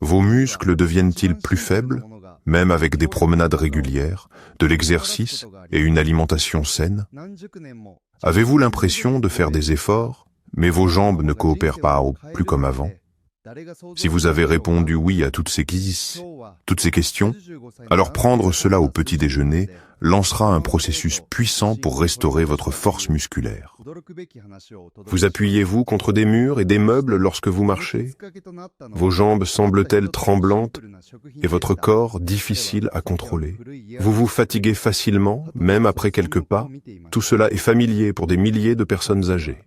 Vos muscles deviennent-ils plus faibles, même avec des promenades régulières, de l'exercice et une alimentation saine? Avez-vous l'impression de faire des efforts, mais vos jambes ne coopèrent pas plus comme avant? Si vous avez répondu oui à toutes ces questions, alors prendre cela au petit déjeuner lancera un processus puissant pour restaurer votre force musculaire. Vous appuyez-vous contre des murs et des meubles lorsque vous marchez? Vos jambes semblent-elles tremblantes et votre corps difficile à contrôler? Vous vous fatiguez facilement, même après quelques pas? Tout cela est familier pour des milliers de personnes âgées.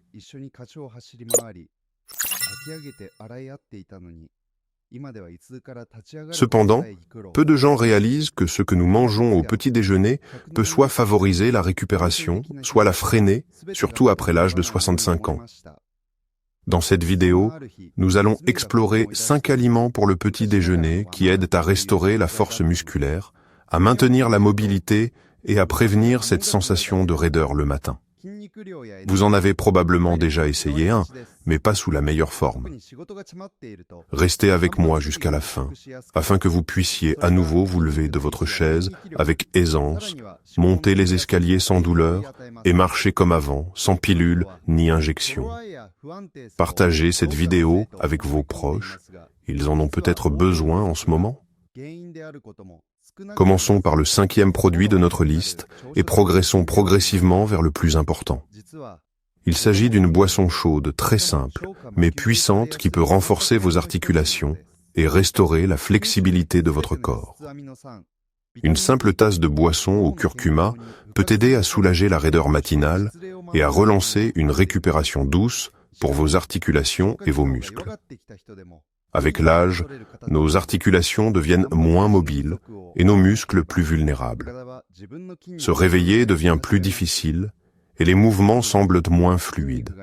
Cependant, peu de gens réalisent que ce que nous mangeons au petit déjeuner peut soit favoriser la récupération, soit la freiner, surtout après l'âge de 65 ans. Dans cette vidéo, nous allons explorer 5 aliments pour le petit déjeuner qui aident à restaurer la force musculaire, à maintenir la mobilité et à prévenir cette sensation de raideur le matin. Vous en avez probablement déjà essayé un, mais pas sous la meilleure forme. Restez avec moi jusqu'à la fin, afin que vous puissiez à nouveau vous lever de votre chaise avec aisance, monter les escaliers sans douleur et marcher comme avant, sans pilule ni injection. Partagez cette vidéo avec vos proches, ils en ont peut-être besoin en ce moment. Commençons par le 5e produit de notre liste et progressons progressivement vers le plus important. Il s'agit d'une boisson chaude très simple, mais puissante qui peut renforcer vos articulations et restaurer la flexibilité de votre corps. Une simple tasse de boisson au curcuma peut aider à soulager la raideur matinale et à relancer une récupération douce pour vos articulations et vos muscles. Avec l'âge, nos articulations deviennent moins mobiles et nos muscles plus vulnérables. Se réveiller devient plus difficile et les mouvements semblent moins fluides.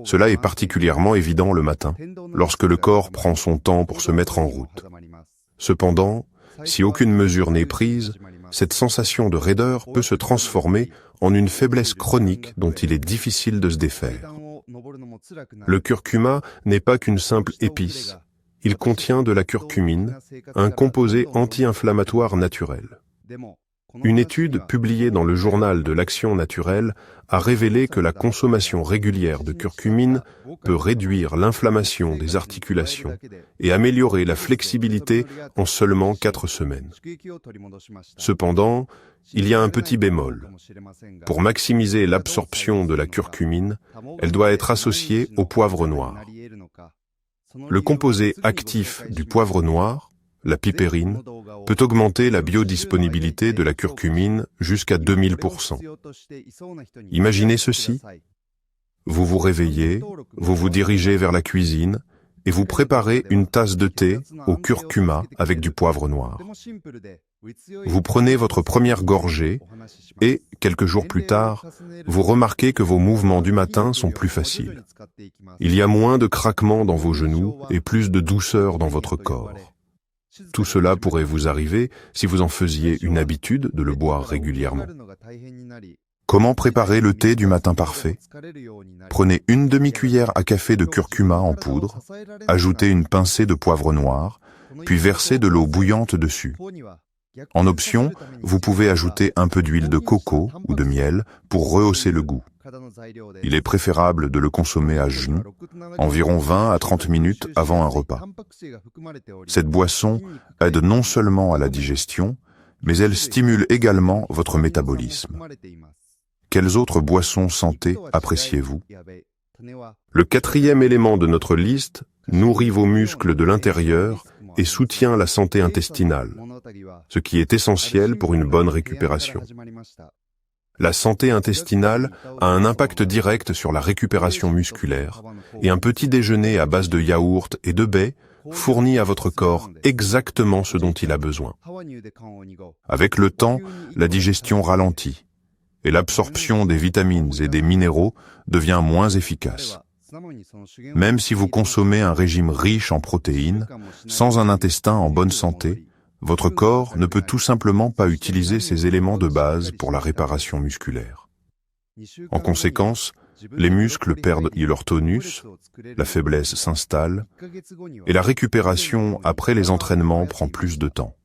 Cela est particulièrement évident le matin, lorsque le corps prend son temps pour se mettre en route. Cependant, si aucune mesure n'est prise, cette sensation de raideur peut se transformer en une faiblesse chronique dont il est difficile de se défaire. Le curcuma n'est pas qu'une simple épice. Il contient de la curcumine, un composé anti-inflammatoire naturel. Une étude publiée dans le journal de l'Action naturelle a révélé que la consommation régulière de curcumine peut réduire l'inflammation des articulations et améliorer la flexibilité en seulement 4 semaines. Cependant, il y a un petit bémol. Pour maximiser l'absorption de la curcumine, elle doit être associée au poivre noir. Le composé actif du poivre noir, la pipérine, peut augmenter la biodisponibilité de la curcumine jusqu'à 2000%. Imaginez ceci. Vous vous réveillez, vous vous dirigez vers la cuisine et vous préparez une tasse de thé au curcuma avec du poivre noir. Vous prenez votre première gorgée et, quelques jours plus tard, vous remarquez que vos mouvements du matin sont plus faciles. Il y a moins de craquements dans vos genoux et plus de douceur dans votre corps. Tout cela pourrait vous arriver si vous en faisiez une habitude de le boire régulièrement. Comment préparer le thé du matin parfait? Prenez une demi-cuillère à café de curcuma en poudre, ajoutez une pincée de poivre noir, puis versez de l'eau bouillante dessus. En option, vous pouvez ajouter un peu d'huile de coco ou de miel pour rehausser le goût. Il est préférable de le consommer à jeun, environ 20 à 30 minutes avant un repas. Cette boisson aide non seulement à la digestion, mais elle stimule également votre métabolisme. Quelles autres boissons santé appréciez-vous? Le 4e élément de notre liste nourrit vos muscles de l'intérieur et soutient la santé intestinale, ce qui est essentiel pour une bonne récupération. La santé intestinale a un impact direct sur la récupération musculaire et un petit déjeuner à base de yaourt et de baies fournit à votre corps exactement ce dont il a besoin. Avec le temps, la digestion ralentit et l'absorption des vitamines et des minéraux devient moins efficace. Même si vous consommez un régime riche en protéines, sans un intestin en bonne santé, votre corps ne peut tout simplement pas utiliser ces éléments de base pour la réparation musculaire. En conséquence, les muscles perdent leur tonus, la faiblesse s'installe, et la récupération après les entraînements prend plus de temps.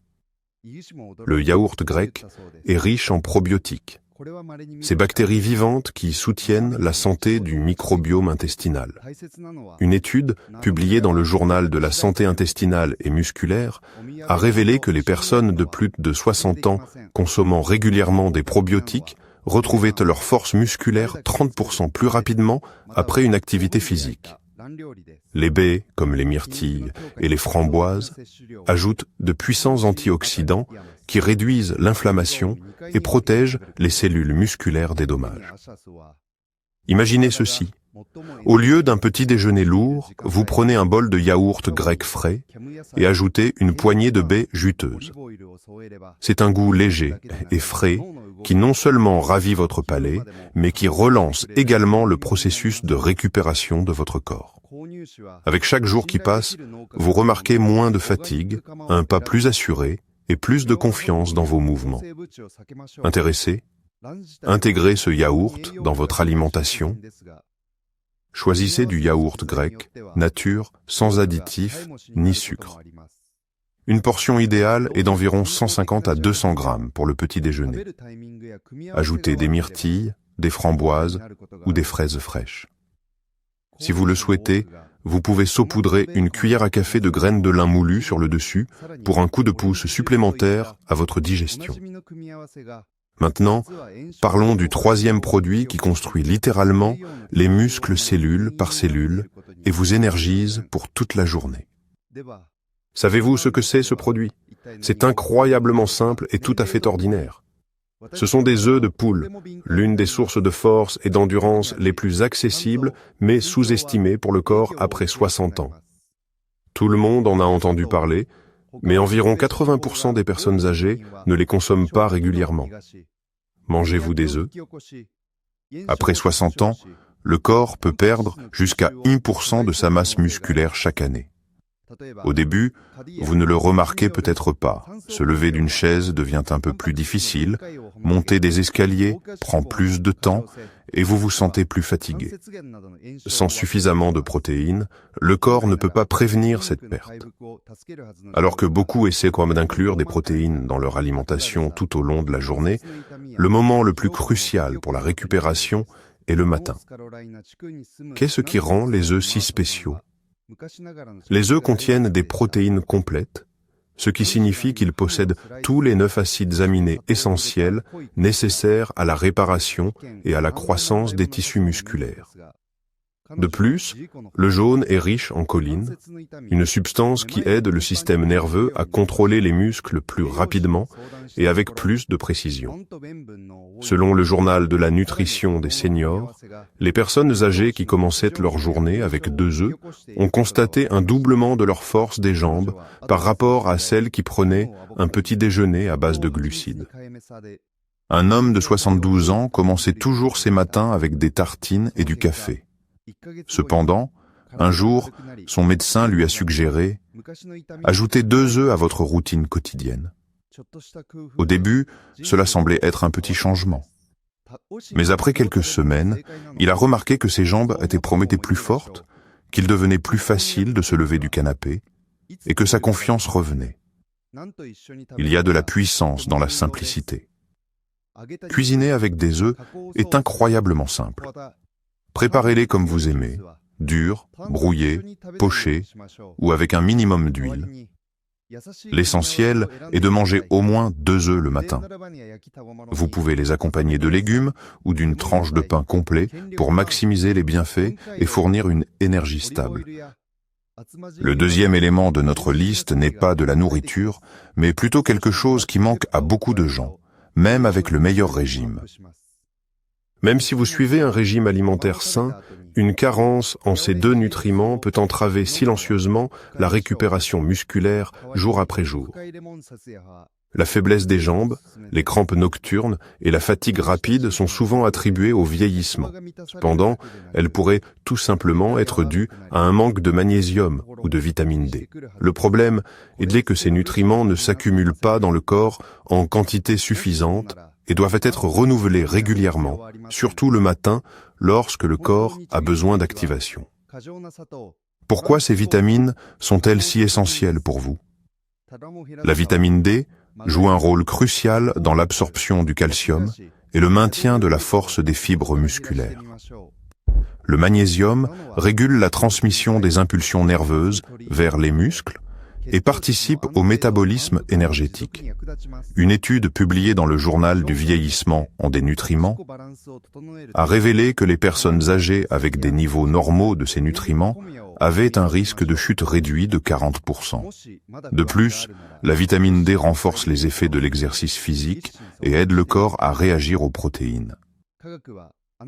Le yaourt grec est riche en probiotiques, ces bactéries vivantes qui soutiennent la santé du microbiome intestinal. Une étude, publiée dans le journal de la santé intestinale et musculaire, a révélé que les personnes de plus de 60 ans consommant régulièrement des probiotiques retrouvaient leur force musculaire 30% plus rapidement après une activité physique. Les baies, comme les myrtilles et les framboises, ajoutent de puissants antioxydants qui réduisent l'inflammation et protègent les cellules musculaires des dommages. Imaginez ceci. Au lieu d'un petit déjeuner lourd, vous prenez un bol de yaourt grec frais et ajoutez une poignée de baies juteuses. C'est un goût léger et frais qui non seulement ravit votre palais, mais qui relance également le processus de récupération de votre corps. Avec chaque jour qui passe, vous remarquez moins de fatigue, un pas plus assuré et plus de confiance dans vos mouvements. Intéressé? Intégrez ce yaourt dans votre alimentation. Choisissez du yaourt grec, nature, sans additifs ni sucre. Une portion idéale est d'environ 150 à 200 grammes pour le petit déjeuner. Ajoutez des myrtilles, des framboises ou des fraises fraîches. Si vous le souhaitez, vous pouvez saupoudrer une cuillère à café de graines de lin moulues sur le dessus pour un coup de pouce supplémentaire à votre digestion. Maintenant, parlons du troisième produit qui construit littéralement les muscles cellule par cellule et vous énergise pour toute la journée. Savez-vous ce que c'est ce produit? C'est incroyablement simple et tout à fait ordinaire. Ce sont des œufs de poule, l'une des sources de force et d'endurance les plus accessibles mais sous-estimées pour le corps après 60 ans. Tout le monde en a entendu parler, mais environ 80% des personnes âgées ne les consomment pas régulièrement. Mangez-vous des œufs? Après 60 ans, le corps peut perdre jusqu'à 1% de sa masse musculaire chaque année. Au début, vous ne le remarquez peut-être pas. Se lever d'une chaise devient un peu plus difficile, monter des escaliers prend plus de temps et vous vous sentez plus fatigué. Sans suffisamment de protéines, le corps ne peut pas prévenir cette perte. Alors que beaucoup essaient quand même d'inclure des protéines dans leur alimentation tout au long de la journée, le moment le plus crucial pour la récupération est le matin. Qu'est-ce qui rend les œufs si spéciaux? Les œufs contiennent des protéines complètes, ce qui signifie qu'ils possèdent tous les 9 acides aminés essentiels nécessaires à la réparation et à la croissance des tissus musculaires. De plus, le jaune est riche en choline, une substance qui aide le système nerveux à contrôler les muscles plus rapidement et avec plus de précision. Selon le journal de la nutrition des seniors, les personnes âgées qui commençaient leur journée avec 2 œufs ont constaté un doublement de leur force des jambes par rapport à celles qui prenaient un petit déjeuner à base de glucides. Un homme de 72 ans commençait toujours ses matins avec des tartines et du café. Cependant, un jour, son médecin lui a suggéré « Ajoutez 2 œufs à votre routine quotidienne ». Au début, cela semblait être un petit changement. Mais après quelques semaines, il a remarqué que ses jambes étaient plus fortes, qu'il devenait plus facile de se lever du canapé et que sa confiance revenait. Il y a de la puissance dans la simplicité. Cuisiner avec des œufs est incroyablement simple. Préparez-les comme vous aimez, durs, brouillés, pochés ou avec un minimum d'huile. L'essentiel est de manger au moins 2 œufs le matin. Vous pouvez les accompagner de légumes ou d'une tranche de pain complet pour maximiser les bienfaits et fournir une énergie stable. Le deuxième élément de notre liste n'est pas de la nourriture, mais plutôt quelque chose qui manque à beaucoup de gens, même avec le meilleur régime. Même si vous suivez un régime alimentaire sain, une carence en ces 2 nutriments peut entraver silencieusement la récupération musculaire jour après jour. La faiblesse des jambes, les crampes nocturnes et la fatigue rapide sont souvent attribuées au vieillissement. Cependant, elles pourraient tout simplement être dues à un manque de magnésium ou de vitamine D. Le problème est que ces nutriments ne s'accumulent pas dans le corps en quantité suffisante et doivent être renouvelés régulièrement, surtout le matin lorsque le corps a besoin d'activation. Pourquoi ces vitamines sont-elles si essentielles pour vous? La vitamine D joue un rôle crucial dans l'absorption du calcium et le maintien de la force des fibres musculaires. Le magnésium régule la transmission des impulsions nerveuses vers les muscles et participe au métabolisme énergétique. Une étude publiée dans le journal du vieillissement en des nutriments a révélé que les personnes âgées avec des niveaux normaux de ces nutriments avaient un risque de chute réduit de 40%. De plus, la vitamine D renforce les effets de l'exercice physique et aide le corps à réagir aux protéines.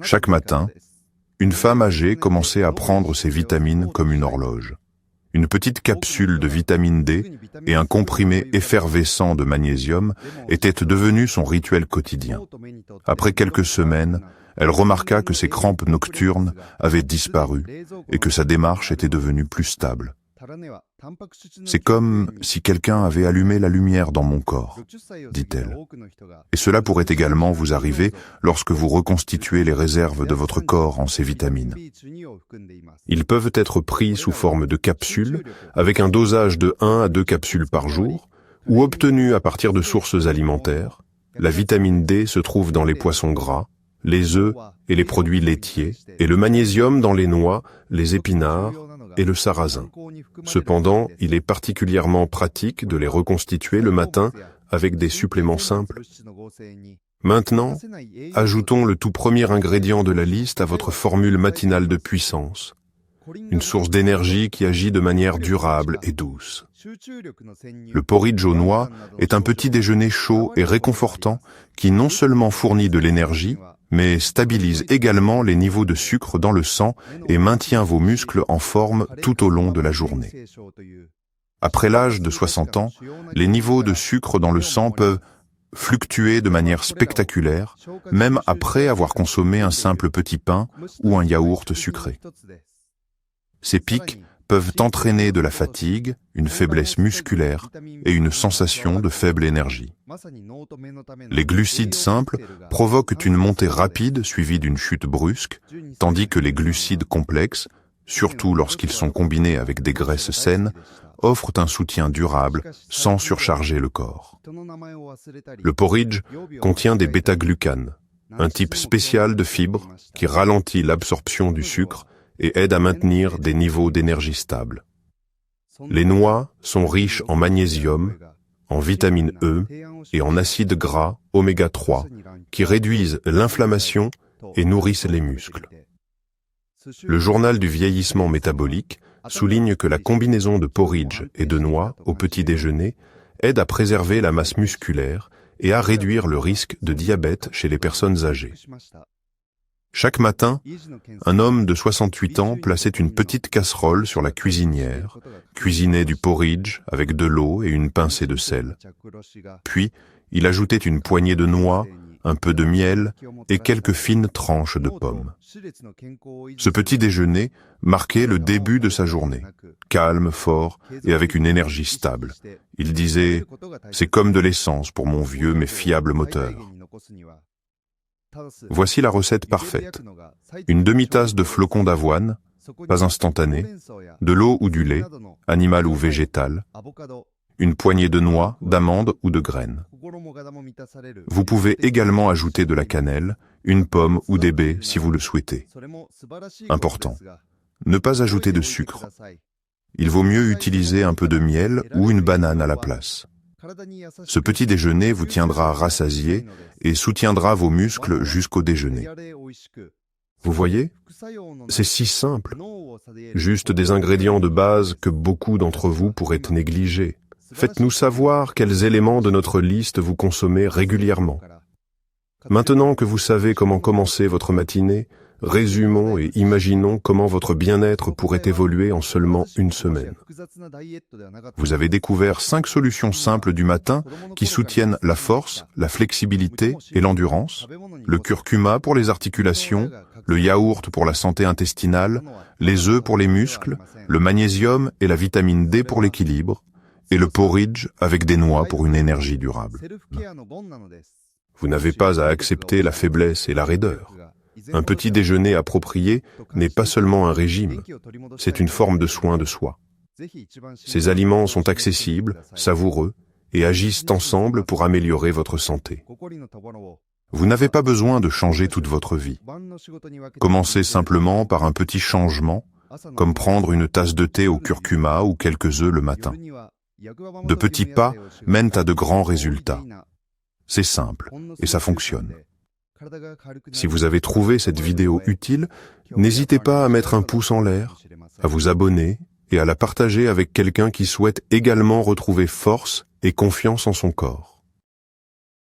Chaque matin, une femme âgée commençait à prendre ses vitamines comme une horloge. Une petite capsule de vitamine D et un comprimé effervescent de magnésium étaient devenus son rituel quotidien. Après quelques semaines, elle remarqua que ses crampes nocturnes avaient disparu et que sa démarche était devenue plus stable. C'est comme si quelqu'un avait allumé la lumière dans mon corps, dit-elle. Et cela pourrait également vous arriver lorsque vous reconstituez les réserves de votre corps en ces vitamines. Ils peuvent être pris sous forme de capsules, avec un dosage de 1 à 2 capsules par jour, ou obtenus à partir de sources alimentaires. La vitamine D se trouve dans les poissons gras, les œufs et les produits laitiers, et le magnésium dans les noix, les épinards et le sarrasin. Cependant, il est particulièrement pratique de les reconstituer le matin avec des suppléments simples. Maintenant, ajoutons le tout premier ingrédient de la liste à votre formule matinale de puissance, une source d'énergie qui agit de manière durable et douce. Le porridge aux noix est un petit déjeuner chaud et réconfortant qui non seulement fournit de l'énergie, mais stabilise également les niveaux de sucre dans le sang et maintient vos muscles en forme tout au long de la journée. Après l'âge de 60 ans, les niveaux de sucre dans le sang peuvent fluctuer de manière spectaculaire, même après avoir consommé un simple petit pain ou un yaourt sucré. Ces pics peuvent entraîner de la fatigue, une faiblesse musculaire et une sensation de faible énergie. Les glucides simples provoquent une montée rapide suivie d'une chute brusque, tandis que les glucides complexes, surtout lorsqu'ils sont combinés avec des graisses saines, offrent un soutien durable sans surcharger le corps. Le porridge contient des bêta-glucanes, un type spécial de fibre qui ralentit l'absorption du sucre et aide à maintenir des niveaux d'énergie stables. Les noix sont riches en magnésium, en vitamine E et en acides gras oméga 3 qui réduisent l'inflammation et nourrissent les muscles. Le journal du vieillissement métabolique souligne que la combinaison de porridge et de noix au petit déjeuner aide à préserver la masse musculaire et à réduire le risque de diabète chez les personnes âgées. Chaque matin, un homme de 68 ans plaçait une petite casserole sur la cuisinière, cuisinait du porridge avec de l'eau et une pincée de sel. Puis, il ajoutait une poignée de noix, un peu de miel et quelques fines tranches de pommes. Ce petit déjeuner marquait le début de sa journée, calme, fort et avec une énergie stable. Il disait « C'est comme de l'essence pour mon vieux mais fiable moteur ». Voici la recette parfaite. Une demi-tasse de flocons d'avoine, pas instantané, de l'eau ou du lait, animal ou végétal, une poignée de noix, d'amandes ou de graines. Vous pouvez également ajouter de la cannelle, une pomme ou des baies si vous le souhaitez. Important, ne pas ajouter de sucre. Il vaut mieux utiliser un peu de miel ou une banane à la place. Ce petit déjeuner vous tiendra rassasié et soutiendra vos muscles jusqu'au déjeuner. Vous voyez? C'est si simple. Juste des ingrédients de base que beaucoup d'entre vous pourraient négliger. Faites-nous savoir quels éléments de notre liste vous consommez régulièrement. Maintenant que vous savez comment commencer votre matinée, résumons et imaginons comment votre bien-être pourrait évoluer en seulement une semaine. Vous avez découvert 5 solutions simples du matin qui soutiennent la force, la flexibilité et l'endurance, le curcuma pour les articulations, le yaourt pour la santé intestinale, les œufs pour les muscles, le magnésium et la vitamine D pour l'équilibre, et le porridge avec des noix pour une énergie durable. Vous n'avez pas à accepter la faiblesse et la raideur. Un petit déjeuner approprié n'est pas seulement un régime, c'est une forme de soin de soi. Ces aliments sont accessibles, savoureux et agissent ensemble pour améliorer votre santé. Vous n'avez pas besoin de changer toute votre vie. Commencez simplement par un petit changement, comme prendre une tasse de thé au curcuma ou quelques œufs le matin. De petits pas mènent à de grands résultats. C'est simple et ça fonctionne. Si vous avez trouvé cette vidéo utile, n'hésitez pas à mettre un pouce en l'air, à vous abonner et à la partager avec quelqu'un qui souhaite également retrouver force et confiance en son corps.